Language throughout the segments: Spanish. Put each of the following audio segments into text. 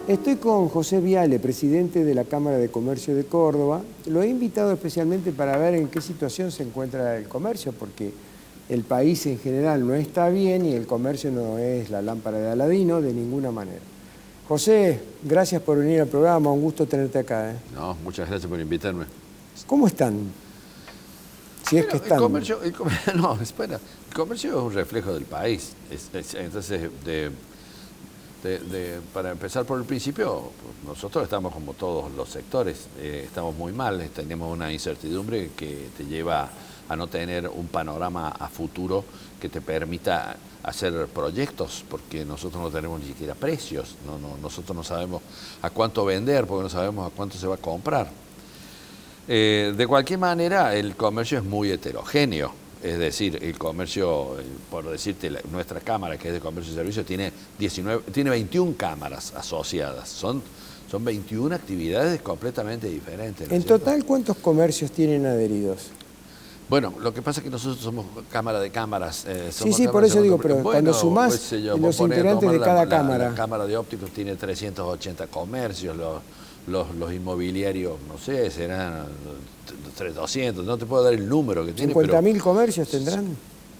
Estoy con José Viale, presidente de la Cámara de Comercio de Córdoba. Lo he invitado especialmente para ver en qué situación se encuentra el comercio, porque el país en general no está bien y el comercio no es la lámpara de Aladino de ninguna manera. José, gracias por venir al programa, un gusto tenerte acá. No, muchas gracias por invitarme. ¿Cómo están? Si es que están. No, espera, el comercio es un reflejo del país. Entonces, para empezar por el principio, pues nosotros estamos como todos los sectores, estamos muy mal, tenemos una incertidumbre que te lleva a no tener un panorama a futuro que te permita hacer proyectos, porque nosotros no tenemos ni siquiera precios, nosotros no sabemos a cuánto vender, porque no sabemos a cuánto se va a comprar. De cualquier manera, el comercio es muy heterogéneo. Es decir, el comercio, por decirte, nuestra cámara, que es de comercio y servicios, tiene 21 cámaras asociadas. Son 21 actividades completamente diferentes. En total, ¿cuántos comercios tienen adheridos? Bueno, lo que pasa es que nosotros somos cámara de cámaras. Sí, por eso digo, pero cuando sumás los integrantes de cada cámara. La cámara de ópticos tiene 380 comercios, los inmobiliarios, no sé, serán 200, no te puedo dar el número que tiene. ¿50.000 comercios tendrán?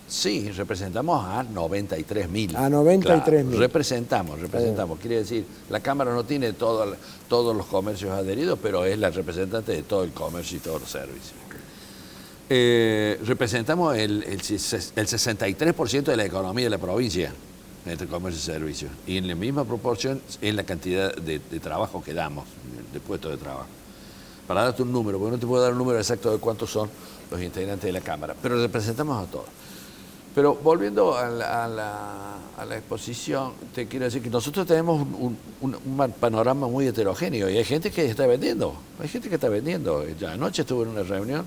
Sí, representamos a 93.000. A 93.000. Claro, representamos. Quiere decir, la Cámara no tiene todos los comercios adheridos, pero es la representante de todo el comercio y todos los servicios. Representamos el 63% de la economía de la provincia entre comercio y servicios, y en la misma proporción en la cantidad de trabajo que damos, de puestos de trabajo. Para darte un número, porque no te puedo dar un número exacto de cuántos son los integrantes de la Cámara, pero representamos a todos. Pero volviendo a la exposición, te quiero decir que nosotros tenemos un panorama muy heterogéneo y hay gente que está vendiendo, Ya anoche estuve en una reunión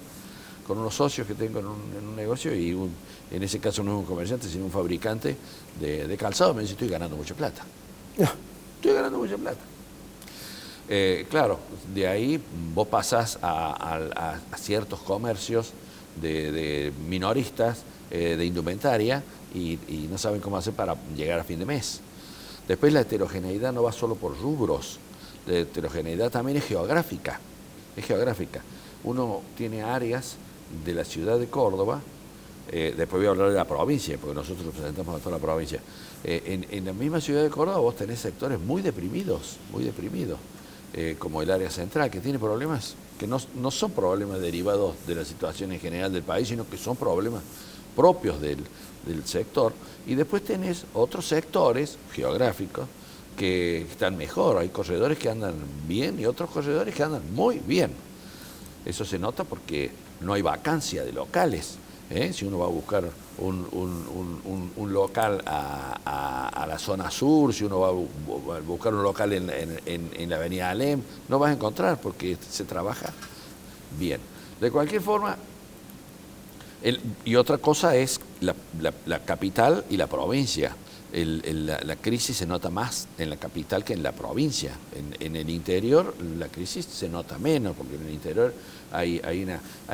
con unos socios que tengo en un negocio y en ese caso no es un comerciante, sino un fabricante de calzado. Me dice, estoy ganando mucha plata. Estoy ganando mucha plata. Claro, de ahí vos pasás a ciertos comercios de minoristas, de indumentaria, y no saben cómo hacer para llegar a fin de mes. Después la heterogeneidad no va solo por rubros, la heterogeneidad también es geográfica. Uno tiene áreas de la ciudad de Córdoba, después voy a hablar de la provincia, porque nosotros representamos a toda la provincia. En la misma ciudad de Córdoba vos tenés sectores muy deprimidos, como el área central, que tiene problemas que no son problemas derivados de la situación en general del país, sino que son problemas propios del sector. Y después tenés otros sectores geográficos que están mejor. Hay corredores que andan bien y otros corredores que andan muy bien. Eso se nota porque no hay vacancia de locales. Si uno va a buscar un local a la zona sur, si uno va a buscar un local en la avenida Alem, no vas a encontrar porque se trabaja bien. De cualquier forma, y otra cosa es la capital y la provincia. La crisis se nota más en la capital que en la provincia. En el interior la crisis se nota menos, porque en el interior hay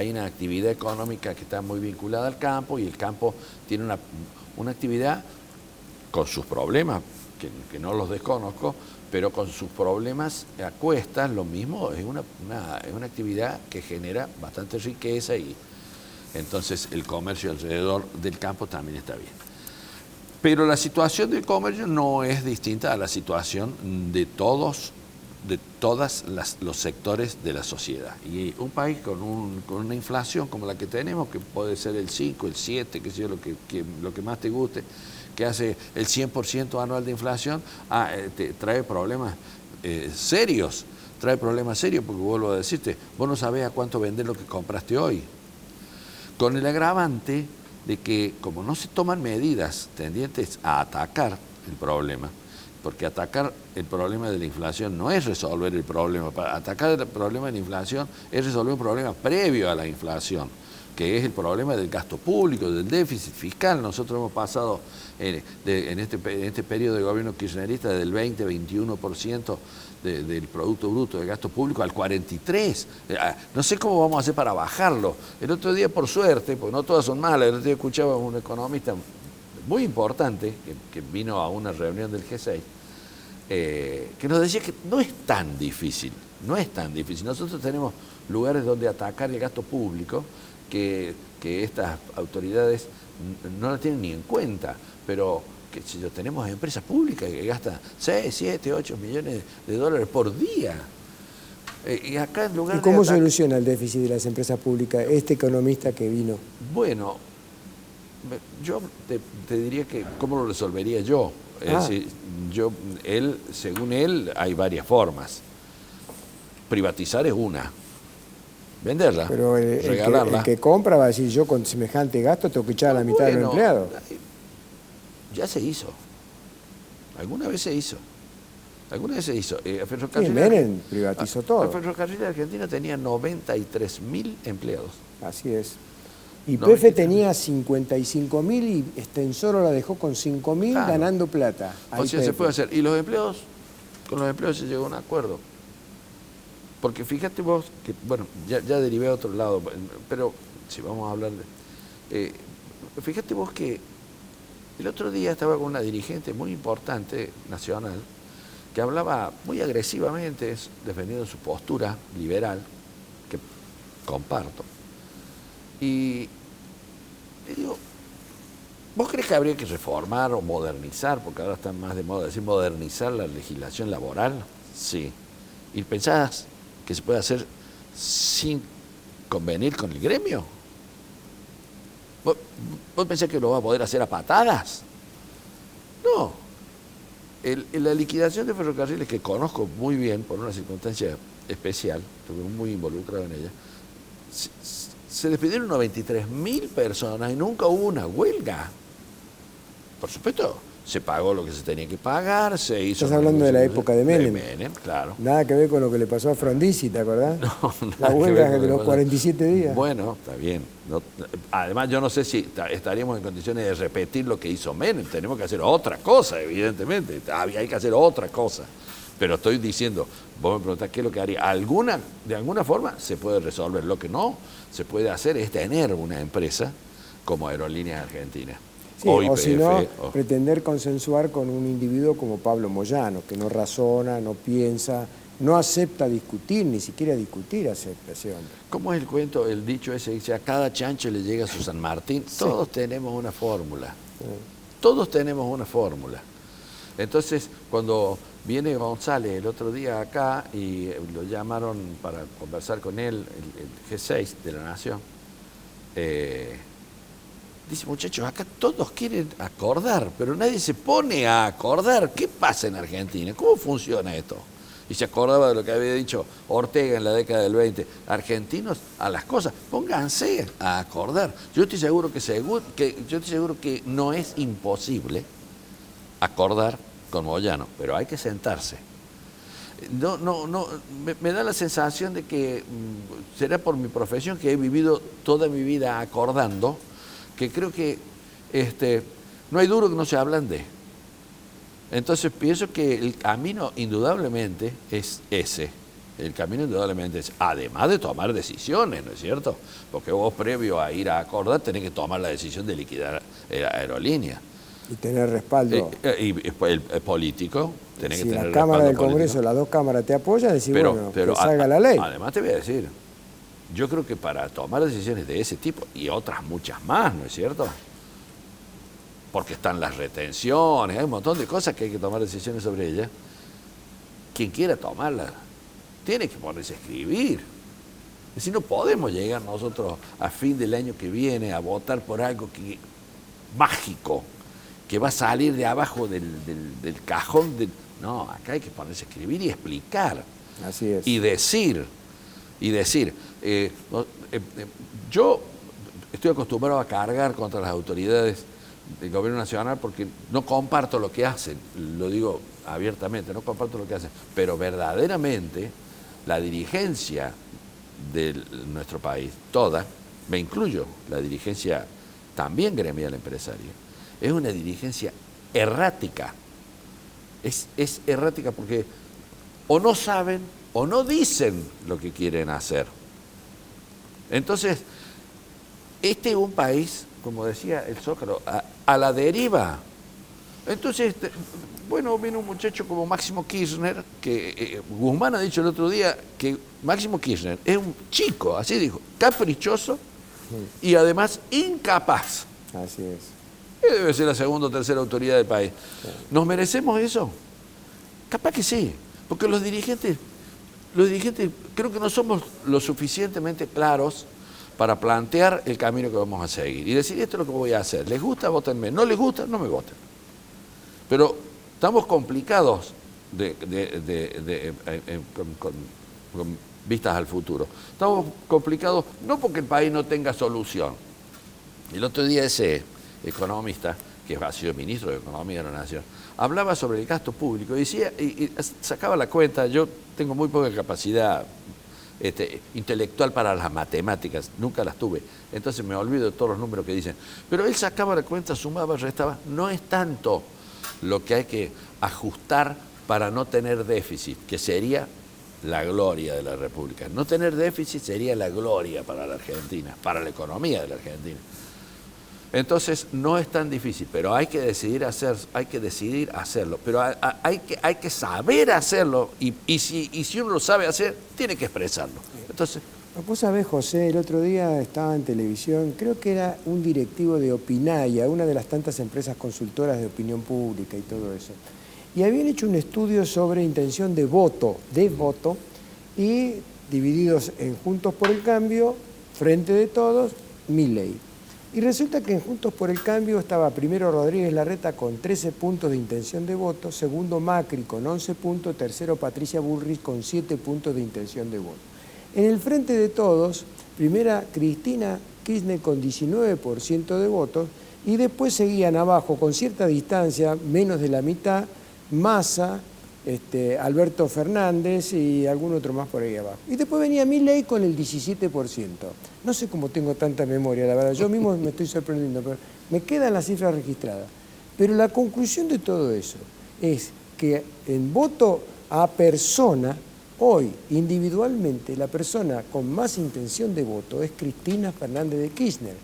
una actividad económica que está muy vinculada al campo, y el campo tiene una actividad con sus problemas, que no los desconozco, pero con sus problemas a cuestas, lo mismo, es una actividad que genera bastante riqueza, y entonces el comercio alrededor del campo también está bien. Pero la situación del comercio no es distinta a la situación de todos los sectores de la sociedad. Y un país con una inflación como la que tenemos, que puede ser el 5, el 7, que sea lo que más te guste, que hace el 100% anual de inflación, te trae problemas serios. Porque vuelvo a decirte, vos no sabés a cuánto vender lo que compraste hoy. Con el agravante de que, como no se toman medidas tendientes a atacar el problema, porque atacar el problema de la inflación no es resolver el problema, para atacar el problema de la inflación es resolver un problema previo a la inflación, que es el problema del gasto público, del déficit fiscal. Nosotros hemos pasado en este periodo de gobierno kirchnerista del 20-21% del Producto Bruto de gasto público al 43%. No sé cómo vamos a hacer para bajarlo. El otro día, por suerte, porque no todas son malas, el otro día escuchaba a un economista muy importante que vino a una reunión del G6, que nos decía que no es tan difícil, no es tan difícil. Nosotros tenemos lugares donde atacar el gasto público que estas autoridades no la tienen ni en cuenta, pero que si tenemos empresas públicas que gastan 6, 7, 8 millones de dólares por día. Y acá en lugar ¿Y cómo de soluciona el déficit de las empresas públicas este economista que vino? Bueno, yo te diría que cómo lo resolvería yo. Es decir, según él, hay varias formas. Privatizar es una. Venderla, Pero regalarla. el que compra va a decir, yo con semejante gasto tengo que echar a la mitad de los empleados. Ya se hizo. Alguna vez se hizo. Sí, Menem privatizó todo. El ferrocarril de Argentina tenía 93.000 empleados. Así es. Y 93.000. PF tenía 55.000 y Extensoro la dejó con 5.000 Claro. ganando plata. O sea, se puede hacer. Y los empleados, con los empleados se llegó a un acuerdo. Porque fíjate vos que, bueno, ya derivé a otro lado, pero si vamos a hablar de... fíjate vos que el otro día estaba con una dirigente muy importante, nacional, que hablaba muy agresivamente, defendiendo su postura liberal, que comparto. Y le digo, ¿vos crees que habría que reformar o modernizar, porque ahora está más de moda decir modernizar la legislación laboral? Sí. ¿Y pensás que se puede hacer sin convenir con el gremio? ¿Vos pensás que lo va a poder hacer a patadas? No. La liquidación de ferrocarriles, que conozco muy bien por una circunstancia especial, estuve muy involucrado en ella, se despidieron 93.000 personas y nunca hubo una huelga. Por supuesto, se pagó lo que se tenía que pagar, se hizo... Estás hablando de la época de Menem. De Menem, claro. Nada que ver con lo que le pasó a Frondizi, ¿te acordás? No, la huelga de los 47 días. Bueno, está bien. Además, yo no sé si estaríamos en condiciones de repetir lo que hizo Menem. Tenemos que hacer otra cosa, evidentemente. Hay que hacer otra cosa. Pero estoy diciendo, vos me preguntás qué es lo que haría. De alguna forma se puede resolver. Lo que no se puede hacer es tener una empresa como Aerolíneas Argentinas. Sí, o si no, pretender consensuar con un individuo como Pablo Moyano, que no razona, no piensa, no acepta discutir, ni siquiera discutir acepta ese hombre. ¿Cómo es el cuento, el dicho ese? Dice, a cada chancho le llega su San Martín. Sí. Todos tenemos una fórmula. Sí. Todos tenemos una fórmula. Entonces, cuando viene González el otro día acá y lo llamaron para conversar con él, el G6 de la Nación, dice, muchachos, acá todos quieren acordar, pero nadie se pone a acordar. ¿Qué pasa en Argentina? ¿Cómo funciona esto? Y se acordaba de lo que había dicho Ortega en la década del 20. Argentinos a las cosas, pónganse a acordar. Yo estoy seguro que no es imposible acordar con Moyano, pero hay que sentarse. Me da la sensación de que será por mi profesión, que he vivido toda mi vida acordando, que creo que no hay duro que no se ablande. Entonces pienso que el camino indudablemente es ese. El camino indudablemente es, además de tomar decisiones, ¿no es cierto? Porque vos, previo a ir a acordar, tenés que tomar la decisión de liquidar la aerolínea. Y tener respaldo. Y el político, tenés que tener respaldo. Si la Cámara del Congreso, político. las dos cámaras te apoyan, decís, bueno, que salga la ley. Además te voy a decir, yo creo que para tomar decisiones de ese tipo, y otras muchas más, ¿no es cierto? Porque están las retenciones, hay un montón de cosas que hay que tomar decisiones sobre ellas. Quien quiera tomarlas, tiene que ponerse a escribir. Es decir, no podemos llegar nosotros a fin del año que viene a votar por algo mágico, que va a salir de abajo del cajón. No, acá hay que ponerse a escribir y explicar. Así es. Y decir. Yo estoy acostumbrado a cargar contra las autoridades del gobierno nacional porque no comparto lo que hacen, lo digo abiertamente, no comparto lo que hacen, pero verdaderamente la dirigencia de nuestro país, toda, me incluyo, la dirigencia también gremial empresaria, es una dirigencia errática. Es errática porque o no saben o no dicen lo que quieren hacer. Entonces, este es un país, como decía el Zócalo, a la deriva. Entonces, bueno, viene un muchacho como Máximo Kirchner, que Guzmán ha dicho el otro día que Máximo Kirchner es un chico, así dijo, caprichoso y además incapaz. Así es. Él debe ser la segunda o tercera autoridad del país. ¿Nos merecemos eso? Capaz que sí, porque los dirigentes creo que no somos lo suficientemente claros para plantear el camino que vamos a seguir y decir, esto es lo que voy a hacer. ¿Les gusta? Vótenme. ¿No les gusta? No me voten. Pero estamos complicados con vistas al futuro. Estamos complicados no porque el país no tenga solución. El otro día ese economista, que ha sido ministro de Economía de la Nación, hablaba sobre el gasto público y decía, y sacaba la cuenta. Yo tengo muy poca capacidad intelectual para las matemáticas, nunca las tuve, entonces me olvido de todos los números que dicen, pero él sacaba la cuenta, sumaba, restaba. No es tanto lo que hay que ajustar para no tener déficit, que sería la gloria de la República. No tener déficit sería la gloria para la Argentina, para la economía de la Argentina. Entonces no es tan difícil, pero hay que decidir hacerlo, pero hay que saber hacerlo y si uno lo sabe hacer, tiene que expresarlo. Entonces, vos sabés, José, el otro día estaba en televisión, creo que era un directivo de Opinaya, una de las tantas empresas consultoras de opinión pública y todo eso, y habían hecho un estudio sobre intención de voto, y divididos en Juntos por el Cambio, Frente de Todos, Milei. Y resulta que en Juntos por el Cambio estaba primero Rodríguez Larreta con 13 puntos de intención de voto, segundo Macri con 11 puntos, tercero Patricia Bullrich con 7 puntos de intención de voto. En el Frente de Todos, primera Cristina Kirchner con 19% de votos y después seguían abajo con cierta distancia, menos de la mitad, Massa, Alberto Fernández y algún otro más por ahí abajo. Y después venía Milei con el 17%. No sé cómo tengo tanta memoria, la verdad. Yo mismo me estoy sorprendiendo, pero me quedan las cifras registradas. Pero la conclusión de todo eso es que en voto a persona, hoy, individualmente, la persona con más intención de voto es Cristina Fernández de Kirchner.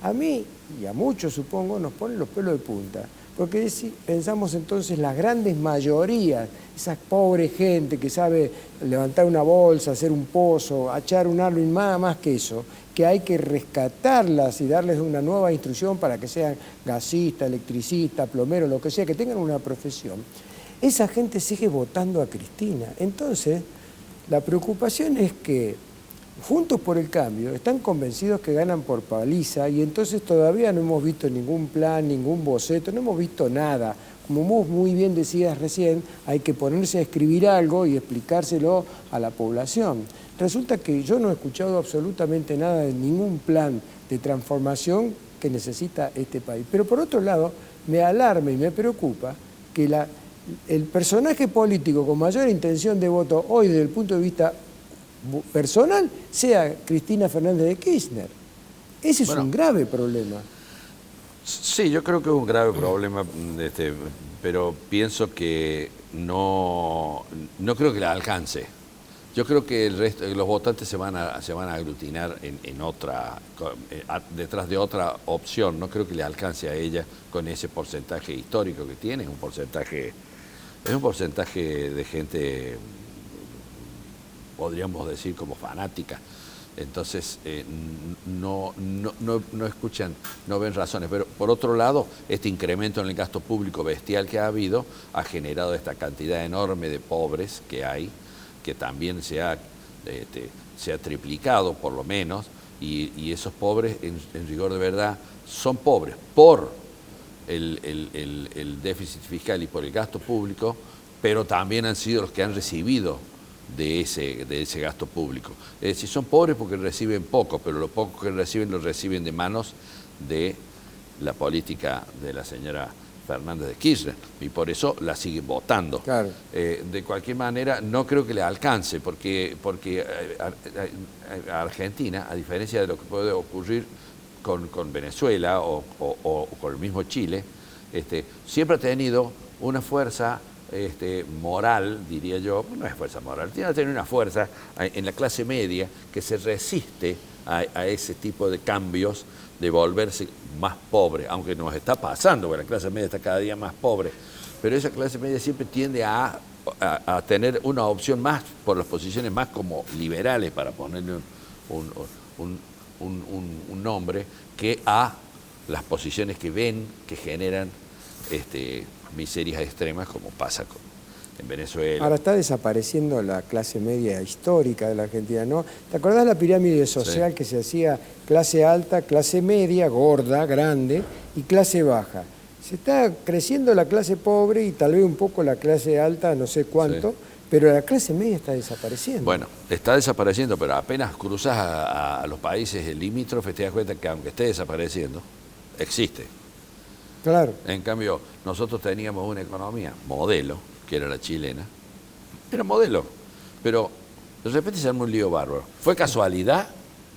A mí, y a muchos supongo, nos ponen los pelos de punta. Porque si pensamos entonces las grandes mayorías, esa pobre gente que sabe levantar una bolsa, hacer un pozo, echar un árbol y nada más que eso, que hay que rescatarlas y darles una nueva instrucción para que sean gasistas, electricistas, plomeros, lo que sea, que tengan una profesión, esa gente sigue votando a Cristina. Entonces, la preocupación es que Juntos por el Cambio están convencidos que ganan por paliza y entonces todavía no hemos visto ningún plan, ningún boceto, no hemos visto nada. Como vos muy bien decías recién, hay que ponerse a escribir algo y explicárselo a la población. Resulta que yo no he escuchado absolutamente nada de ningún plan de transformación que necesita este país. Pero por otro lado, me alarma y me preocupa que el personaje político con mayor intención de voto hoy desde el punto de vista personal sea Cristina Fernández de Kirchner. Ese es un grave problema. Sí, yo creo que es un grave problema, pero pienso que no creo que la alcance. Yo creo que el resto, los votantes se van a aglutinar en otra, detrás de otra opción. No creo que le alcance a ella con ese porcentaje histórico que tiene. Es un porcentaje de gente, podríamos decir, como fanática. Entonces no escuchan, no ven razones. Pero por otro lado, este incremento en el gasto público bestial que ha habido ha generado esta cantidad enorme de pobres que hay, que también se ha triplicado por lo menos, y esos pobres en rigor de verdad son pobres por el déficit fiscal y por el gasto público, pero también han sido los que han recibido de ese gasto público. Es decir, son pobres porque reciben poco, pero lo poco que reciben lo reciben de manos de la política de la señora Fernández de Kirchner, y por eso la siguen votando. Claro. De cualquier manera, no creo que le alcance, porque a Argentina, a diferencia de lo que puede ocurrir con Venezuela o con el mismo Chile, siempre ha tenido una fuerza moral, diría yo. No es fuerza moral, tiene que tener una fuerza en la clase media que se resiste a ese tipo de cambios de volverse más pobre, aunque nos está pasando, porque la clase media está cada día más pobre, pero esa clase media siempre tiende a tener una opción más por las posiciones más como liberales, para ponerle un nombre, que a las posiciones que ven que generan miserias extremas, como pasa en Venezuela. Ahora está desapareciendo la clase media histórica de la Argentina, ¿no? ¿Te acordás la pirámide social Sí. que se hacía clase alta, clase media, gorda, grande, y clase baja? Se está creciendo la clase pobre y tal vez un poco la clase alta, no sé cuánto, Sí. pero la clase media está desapareciendo. Bueno, está desapareciendo, pero apenas cruzas a los países limítrofes te das cuenta que aunque esté desapareciendo, existe. Claro. En cambio, nosotros teníamos una economía modelo, que era la chilena. Era modelo, pero de repente se armó un lío bárbaro. ¿Fue casualidad?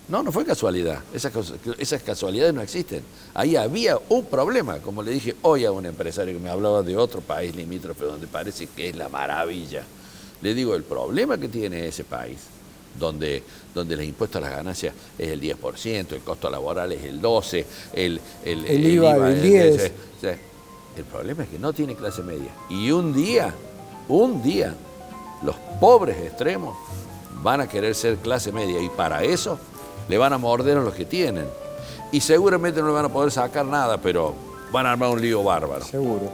No, no fue casualidad. Esas casualidades no existen. Ahí había un problema, como le dije hoy a un empresario que me hablaba de otro país limítrofe donde parece que es la maravilla. Le digo, el problema que tiene ese país, donde el impuesto a las ganancias es el 10%, el costo laboral es el 12%, el IVA del 10%. El problema es que no tiene clase media. Y un día, los pobres extremos van a querer ser clase media, y para eso le van a morder a los que tienen. Y seguramente no le van a poder sacar nada, pero van a armar un lío bárbaro. Seguro.